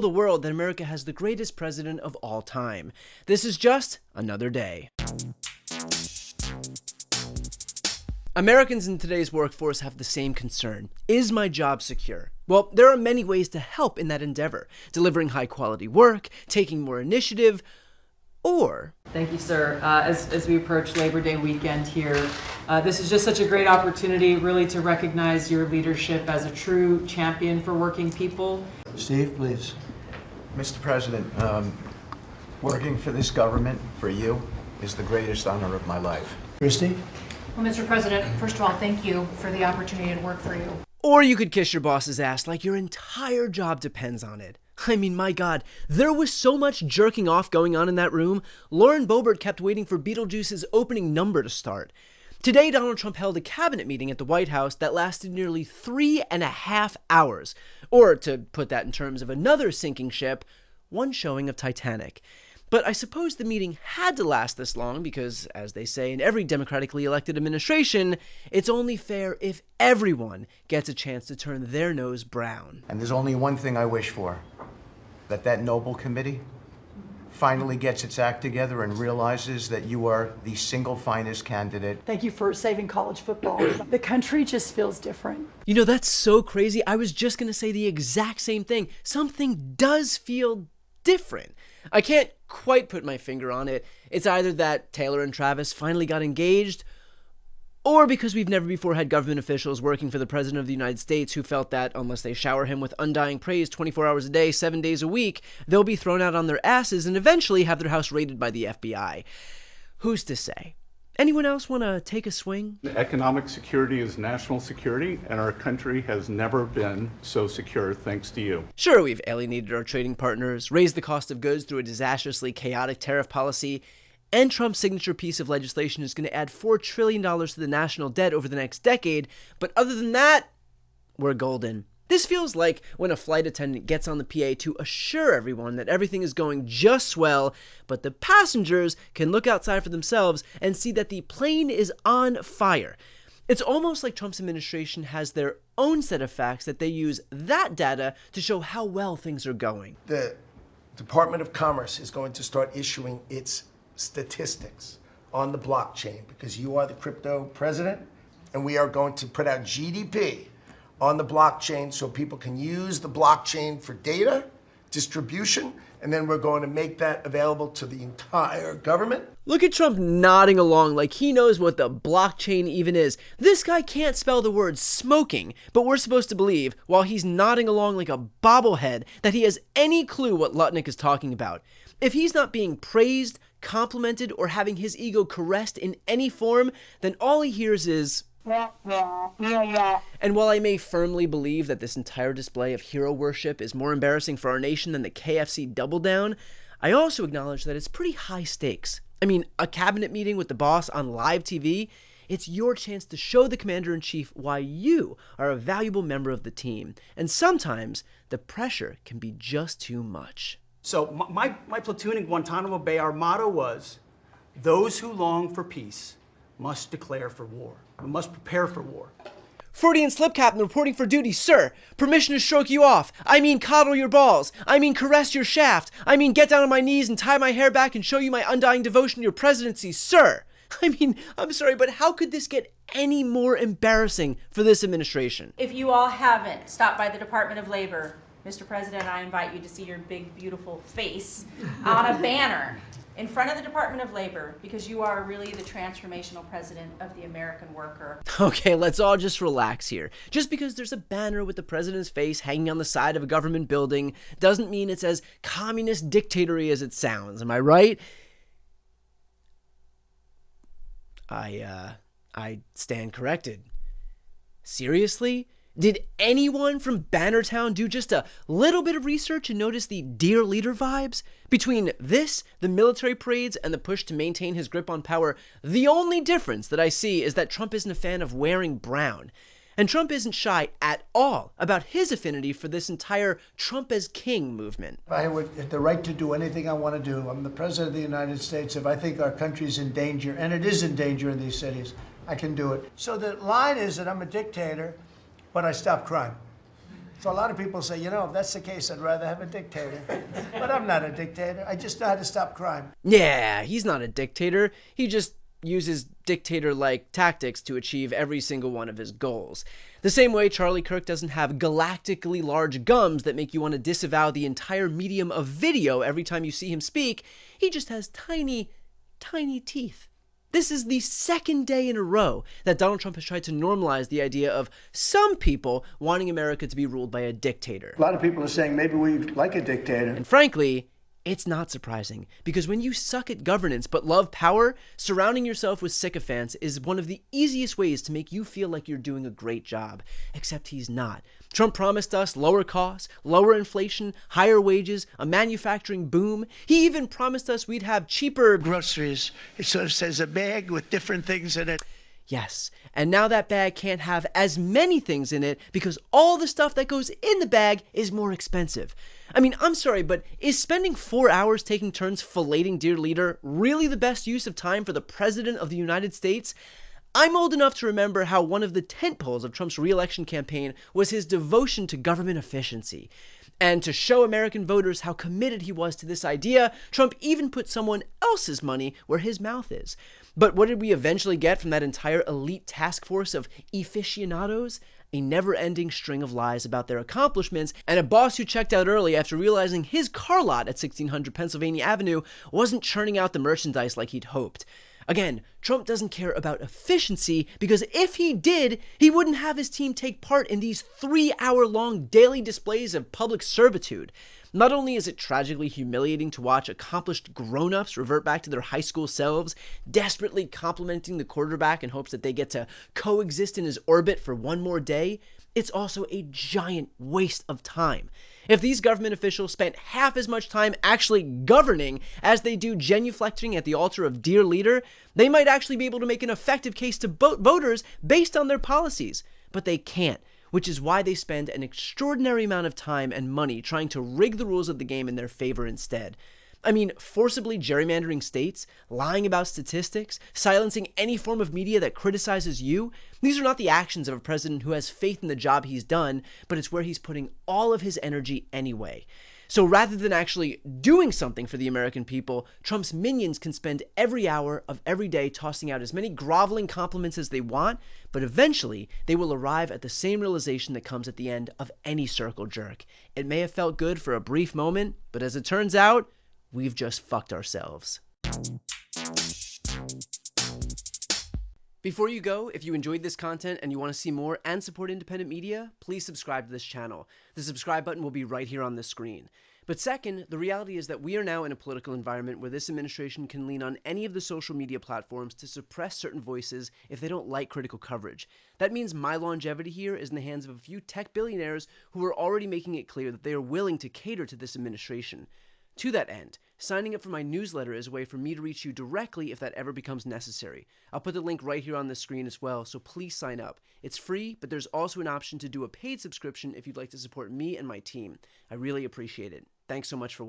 the world that America has the greatest president of all time. This is just another day. Americans in today's workforce have the same concern. Is my job secure? Well, there are many ways to help in that endeavor. Delivering high-quality work, taking more initiative, or... Thank you, sir. As we approach Labor Day weekend here, this is just such a great opportunity really to recognize your leadership as a true champion for working people. Steve, please. Mr. President, working for this government, for you, is the greatest honor of my life. Christy? Well, Mr. President, first of all, thank you for the opportunity to work for you. Or you could kiss your boss's ass like your entire job depends on it. I mean, my God, there was so much jerking off going on in that room, Lauren Boebert kept waiting for Beetlejuice's opening number to start. Today, Donald Trump held a cabinet meeting at the White House that lasted nearly 3.5 hours. Or, to put that in terms of another sinking ship, one showing of Titanic. But I suppose the meeting had to last this long because, as they say in every democratically elected administration, it's only fair if everyone gets a chance to turn their nose brown. And there's only one thing I wish for, that noble committee finally gets its act together and realizes that you are the single finest candidate. Thank you for saving college football. The country just feels different. You know, that's so crazy. I was just going to say the exact same thing. Something does feel different. I can't quite put my finger on it. It's either that Taylor and Travis finally got engaged, or because we've never before had government officials working for the President of the United States who felt that unless they shower him with undying praise 24 hours a day, 7 days a week, they'll be thrown out on their asses and eventually have their house raided by the FBI. Who's to say? Anyone else want to take a swing? Economic security is national security, and our country has never been so secure thanks to you. Sure, we've alienated our trading partners, raised the cost of goods through a disastrously chaotic tariff policy, and Trump's signature piece of legislation is going to add $4 trillion to the national debt over the next decade, but other than that, we're golden. This feels like when a flight attendant gets on the PA to assure everyone that everything is going just swell, but the passengers can look outside for themselves and see that the plane is on fire. It's almost like Trump's administration has their own set of facts that they use that data to show how well things are going. The Department of Commerce is going to start issuing its statistics on the blockchain because you are the crypto president, and we are going to put out GDP on the blockchain so people can use the blockchain for data distribution, and then we're going to make that available to the entire government. Look at Trump nodding along like he knows what the blockchain even is. This guy can't spell the word smoking, but we're supposed to believe, while he's nodding along like a bobblehead, that he has any clue what Lutnick is talking about. If he's not being praised, complimented, or having his ego caressed in any form, then all he hears is... And while I may firmly believe that this entire display of hero worship is more embarrassing for our nation than the KFC Double Down, I also acknowledge that it's pretty high stakes. I mean, a cabinet meeting with the boss on live TV, it's your chance to show the commander-in-chief why you are a valuable member of the team. And sometimes the pressure can be just too much. So my platoon in Guantanamo Bay, our motto was, those who long for peace must declare for war. We must prepare for war. Freudian slip captain reporting for duty, sir. Permission to stroke you off. I mean coddle your balls. I mean caress your shaft. I mean get down on my knees and tie my hair back and show you my undying devotion to your presidency, sir. I mean, I'm sorry, but how could this get any more embarrassing for this administration? If you all haven't stopped by the Department of Labor, Mr. President, I invite you to see your big, beautiful face on a banner in front of the Department of Labor, because you are really the transformational president of the American worker. Okay, let's all just relax here. Just because there's a banner with the president's face hanging on the side of a government building doesn't mean it's as communist dictatory as it sounds, am I right? I stand corrected. Seriously? Did anyone from Bannertown do just a little bit of research and notice the Dear Leader vibes? Between this, the military parades, and the push to maintain his grip on power, the only difference that I see is that Trump isn't a fan of wearing brown. And Trump isn't shy at all about his affinity for this entire Trump as King movement. I have the right to do anything I want to do. I'm the President of the United States. If I think our country's in danger, and it is in danger in these cities, I can do it. So the line is that I'm a dictator, but I stop crime. So a lot of people say, you know, if that's the case, I'd rather have a dictator. But I'm not a dictator. I just know how to stop crime. Yeah, he's not a dictator. He just uses dictator-like tactics to achieve every single one of his goals. The same way Charlie Kirk doesn't have galactically large gums that make you want to disavow the entire medium of video every time you see him speak, he just has tiny, tiny teeth. This is the second day in a row that Donald Trump has tried to normalize the idea of some people wanting America to be ruled by a dictator. A lot of people are saying maybe we like a dictator. And frankly, it's not surprising, because when you suck at governance but love power, surrounding yourself with sycophants is one of the easiest ways to make you feel like you're doing a great job. Except he's not. Trump promised us lower costs, lower inflation, higher wages, a manufacturing boom. He even promised us we'd have cheaper Groceries. It sort of says a bag with different things in it. Yes, and now that bag can't have as many things in it because all the stuff that goes in the bag is more expensive. I mean, I'm sorry, but is spending 4 hours taking turns filleting Dear Leader really the best use of time for the President of the United States? I'm old enough to remember how one of the tentpoles of Trump's re-election campaign was his devotion to government efficiency. And to show American voters how committed he was to this idea, Trump even put someone else's money where his mouth is. But what did we eventually get from that entire elite task force of aficionados? A never-ending string of lies about their accomplishments, and a boss who checked out early after realizing his car lot at 1600 Pennsylvania Avenue wasn't churning out the merchandise like he'd hoped. Again, Trump doesn't care about efficiency, because if he did, he wouldn't have his team take part in these 3-hour-long daily displays of public servitude. Not only is it tragically humiliating to watch accomplished grown-ups revert back to their high school selves, desperately complimenting the quarterback in hopes that they get to coexist in his orbit for one more day, it's also a giant waste of time. If these government officials spent half as much time actually governing as they do genuflecting at the altar of Dear Leader, they might actually be able to make an effective case to voters based on their policies. But they can't, which is why they spend an extraordinary amount of time and money trying to rig the rules of the game in their favor instead. I mean, forcibly gerrymandering states, lying about statistics, silencing any form of media that criticizes you, these are not the actions of a president who has faith in the job he's done, but it's where he's putting all of his energy anyway. So rather than actually doing something for the American people, Trump's minions can spend every hour of every day tossing out as many groveling compliments as they want, but eventually they will arrive at the same realization that comes at the end of any circle jerk. It may have felt good for a brief moment, but as it turns out, we've just fucked ourselves. Before you go, if you enjoyed this content and you want to see more and support independent media, please subscribe to this channel. The subscribe button will be right here on the screen. But second, the reality is that we are now in a political environment where this administration can lean on any of the social media platforms to suppress certain voices if they don't like critical coverage. That means my longevity here is in the hands of a few tech billionaires who are already making it clear that they are willing to cater to this administration. To that end, signing up for my newsletter is a way for me to reach you directly if that ever becomes necessary. I'll put the link right here on the screen as well, so please sign up. It's free, but there's also an option to do a paid subscription if you'd like to support me and my team. I really appreciate it. Thanks so much for watching.